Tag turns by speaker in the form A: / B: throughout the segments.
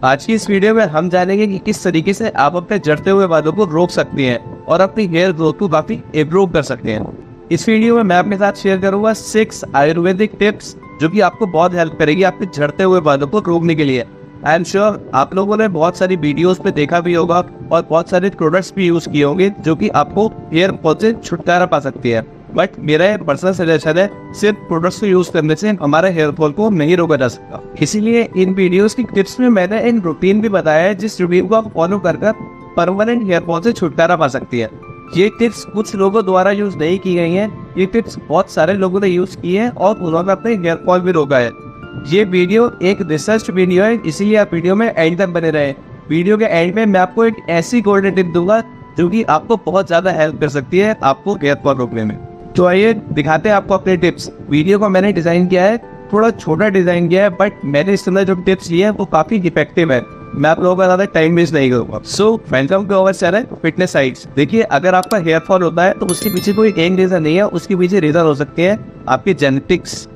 A: आज की इस वीडियो में हम जानेंगे कि किस तरीके से आप अपने झड़ते हुए बालों को रोक सकते हैं और अपनी हेयर ग्रोथ को काफी इम्प्रूव कर सकते हैं। इस वीडियो में मैं अपने साथ शेयर करूंगा 6 आयुर्वेदिक टिप्स जो कि आपको बहुत हेल्प करेगी आपके झड़ते हुए बालों को रोकने के लिए। आई एम श्योर आप लोगों ने बहुत सारी वीडियोस पे देखा भी होगा और बहुत सारे प्रोडक्ट्स भी यूज किए होंगे जो कि आपको हेयर फॉल से छुटकारा पा सकती है। बट मेरा ये पर्सनल सजेशन है, सिर्फ प्रोडक्ट्स को यूज करने से हमारे हेयर फॉल को नहीं रोका जा सकता। इसीलिए इन वीडियोस की टिप्स में मैंने एक रूटीन भी बताया है जिस रूटीन को आप फॉलो कर परमानेंट हेयर फॉल से छुटकारा पा सकती है। ये टिप्स कुछ लोगों द्वारा यूज नहीं की गई हैं, ये टिप्स बहुत सारे लोगों ने यूज की है और उन्होंने अपने हेयर फॉल भी रोका है। ये वीडियो एक रिसर्च वीडियो है, इसीलिए आप वीडियो में एंड तक बने रहे। वीडियो के एंड में मैं आपको एक ऐसी गोल्डन टिप दूंगा जो कि आपको बहुत ज्यादा हेल्प कर सकती है आपको हेयर फॉल रोकने में। तो आइए दिखाते हैं आपको अपने टिप्स। वीडियो को मैंने डिजाइन किया है, थोड़ा छोटा डिजाइन किया है, बट मैंने इस तरह जो टिप्स लिए हैं वो काफी इफेक्टिव है। मैं आप लोगों का ज्यादा टाइम वेस्ट नहीं करूंगा। So welcome to our channel fitness sites. देखिए, अगर आपका हेयर फॉल होता है तो उसके पीछे कोई एक रीजन नहीं है, उसके पीछे रीजन हो सकते हैं आपके genetics,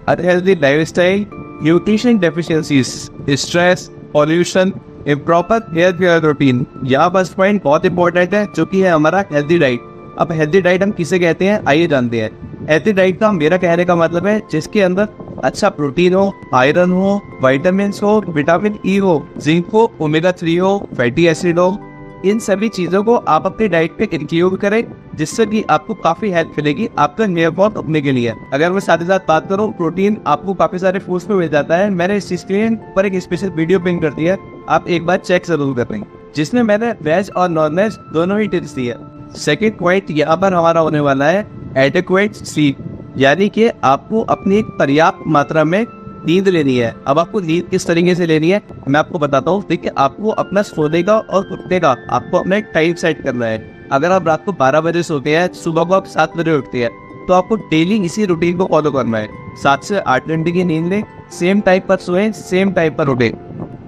A: unhealthy lifestyle, nutrition deficiencies, stress, pollution, improper hair care routine. यहाँ बस पॉइंट बहुत इंपॉर्टेंट है जो कि है हमारा हेल्दी डाइट। अब हेल्दी डाइट हम किसे कहते हैं आइए जानते हैं। हेल्दी डाइट का मेरा कहने का मतलब है जिसके अंदर अच्छा प्रोटीन हो, आयरन हो, विटामिन हो, विटामिन ई हो, जिंक हो, ओमेगा 3 हो, फैटी एसिड हो। इन सभी चीजों को आप अपनी डाइट पे इंक्लूड करें जिससे कि आपको काफी हेल्प मिलेगी आपका हेयर फॉल रोकने के लिए। अगर मैं साथ ही साथ बात करूं, प्रोटीन आपको काफी सारे फूड्स में मिल जाता है। मैंने इस चीज के लिए पर एक स्पेशल वीडियो पिन कर दिया, आप एक बार चेक जरूर करें, जिसमें मैंने वेज और नॉन वेज दोनों ही टिप्स दिए। सेकेंड पॉइंट यहाँ पर हमारा होने वाला है एडिक्वेट स्लीप, यानी कि आपको अपनी एक पर्याप्त मात्रा में नींद लेनी है। अब आपको नींद किस तरीके से लेनी है मैं आपको बताता हूँ। देखिए, आपको अपना सोने का और उठने का आपको अपना एक टाइम सेट करना है। अगर आप रात को 12 बजे सोते हैं, सुबह को आप 7 बजे उठते हैं, तो आपको डेली इसी रूटीन को फॉलो करना है। 7 से 8 घंटे की नींद लें, सेम टाइम पर सोएं, सेम टाइम पर उठें।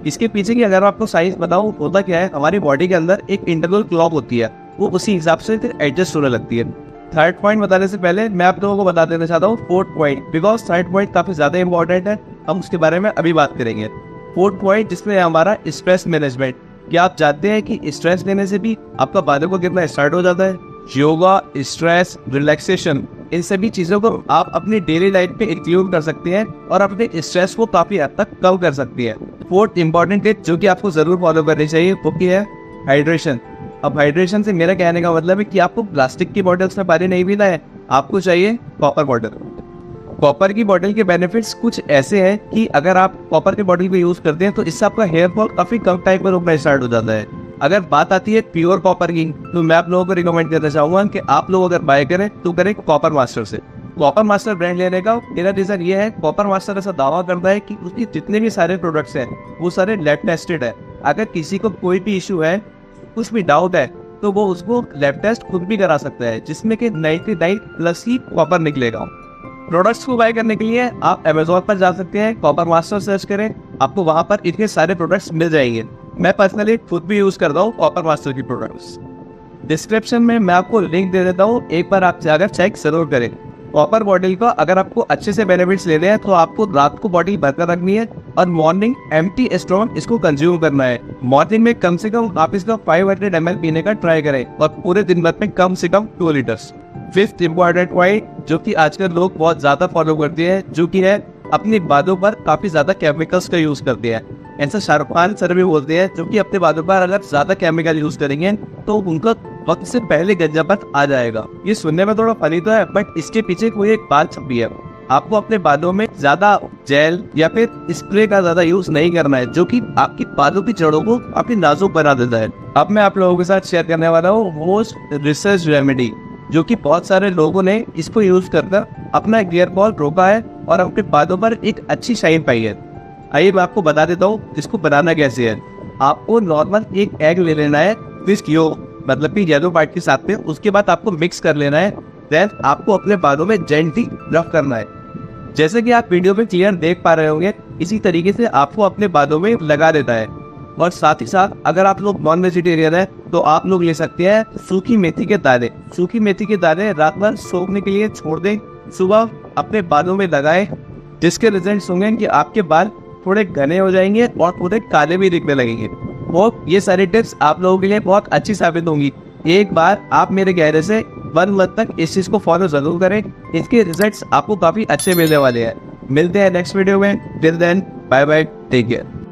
A: इसके पीछे की अगर आपको साइंस बताऊं, होता क्या है, हमारी बॉडी के अंदर एक इंटरनल क्लॉक होती है, वो उसी हिसाब से फिर एडजस्ट होने लगती है। थर्ड पॉइंट बताने से पहले मैं आप लोगों को बता देना चाहता हूँ fourth point, because third point काफी ज्यादा इंपॉर्टेंट है, हम उसके बारे में अभी बात करेंगे। फोर्थ पॉइंट जिसमें हमारा स्ट्रेस मैनेजमेंट। क्या आप जानते हैं कि स्ट्रेस लेने से भी आपका बालों को गिरना स्टार्ट हो जाता है? योगा, स्ट्रेस, रिलैक्सेशन, इन सभी चीजों को आप अपनी डेली लाइफ में इंक्लूड कर सकते हैं और अपने स्ट्रेस को काफी हद तक कम कर सकती है। फोर्थ इंपॉर्टेंट टिप जो कि आपको जरूर फॉलो करनी चाहिए वो की है हाइड्रेशन। अब हाइड्रेशन से मेरा कहने का मतलब है कि आपको प्लास्टिक की बॉटल्स में पानी नहीं पीना है, आपको चाहिए कॉपर बॉटल। कॉपर की बॉटल के बेनिफिट्स कुछ ऐसे हैं कि अगर आप कॉपर की बॉटल को यूज करते हैं तो इससे आपका हेयर फॉल काफी कम टाइम पर रुकना स्टार्ट हो जाता है। अगर बात आती है प्योर कॉपर की, तो मैं आप लोगों को रिकमेंड करना चाहूंगा कि आप लोग अगर बाय करें तो करें कॉपर मास्टर से। कॉपर मास्टर ब्रांड लेने का मेरा रीजन ये है, कॉपर मास्टर ऐसा दावा करता है कि उसके जितने भी सारे प्रोडक्ट्स हैं वो सारे लैब टेस्टेड है। अगर किसी को कोई भी इशू है, कुछ भी डाउट है, तो वो उसको लैब टेस्ट खुद भी करा सकता है, जिसमें कि 99+ ही कॉपर निकलेगा। प्रोडक्ट्स को बाय करने के लिए आप अमेज़न पर जा सकते हैं, कॉपर मास्टर सर्च करें, आपको वहां पर इतने सारे प्रोडक्ट्स मिल जाएंगे। मैं पर्सनली खुद भी यूज करता हूँ कॉपर मास्टर की प्रोडक्ट्स। डिस्क्रिप्शन में मैं आपको लिंक दे देता हूँ, एक बार आप जाकर चेक जरूर करें। कॉपर बॉटल का अगर आपको अच्छे से बेनिफिट्स लेने हैं तो आपको रात को बॉटल भरकर रखनी है और मॉर्निंग एम्प्टी स्टोमक इसको कंज्यूम करना है। मॉर्निंग में कम से कम आप इसका 500 ml पीने का ट्राई करें और पूरे दिन भर में कम से कम 2 लीटर्स। फिफ्थ इंपॉर्टेंट पॉइंट जो कि आजकल लोग बहुत ज्यादा फॉलो करते हैं, जो कि है अपने बालों पर काफी ज्यादा केमिकल्स का यूज करते हैं। ऐसा शाहरुख खान सर भी बोलते हैं, जो कि अपने बालों पर अगर ज्यादा केमिकल यूज करेंगे तो उनका वक्त से पहले गंजापन आ जाएगा। ये सुनने में थोड़ा फनी तो है, बट इसके पीछे कोई एक बात छुपी है। आपको अपने बालों में ज्यादा जेल या फिर स्प्रे का ज्यादा यूज नहीं करना है, जो कि आपकी बालों की जड़ों को काफी नाजुक बना देता है। अब मैं आप लोगों के साथ शेयर करने वाला हूँ मोस्ट रिसर्च रेमेडी, जो कि बहुत सारे लोगों ने इसको यूज करकर अपना हेयर फॉल रोका है और अपने बालों पर एक अच्छी शाइन पाई है। आइए मैं आपको बता देता हूँ इसको बनाना कैसे है। आपको नॉर्मल एक एग ले लेना है, विस्क योग मतलब कि येलो पार्ट के साथ में, उसके बाद आपको मिक्स कर लेना है। देन आपको अपने बालों में जेंटली रफ करना है। जैसे कि आप वीडियो में क्लियर देख पा रहे होंगे, इसी तरीके से आपको अपने बालों में लगा देता है। और साथ ही साथ अगर आप लोग नॉन वेजिटेरियन है तो आप लोग ले सकते हैं सूखी मेथी के दाने। सूखी मेथी के दाने रात भर सोखने के लिए छोड़ दें, सुबह अपने बालों में लगाएं, जिसके रिजल्ट होंगे कि आपके बाल थोड़े घने हो जाएंगे और थोड़े काले भी दिखने लगेंगे। होप ये सारी टिप्स आप लोगों के लिए बहुत अच्छी साबित होंगी। एक बार आप मेरे कहने से 1 मंथ तक इस चीज को फॉलो जरूर करें, इसके रिजल्ट्स आपको काफी अच्छे मिलने वाले हैं। मिलते हैं नेक्स्ट वीडियो में, till then bye bye, take care.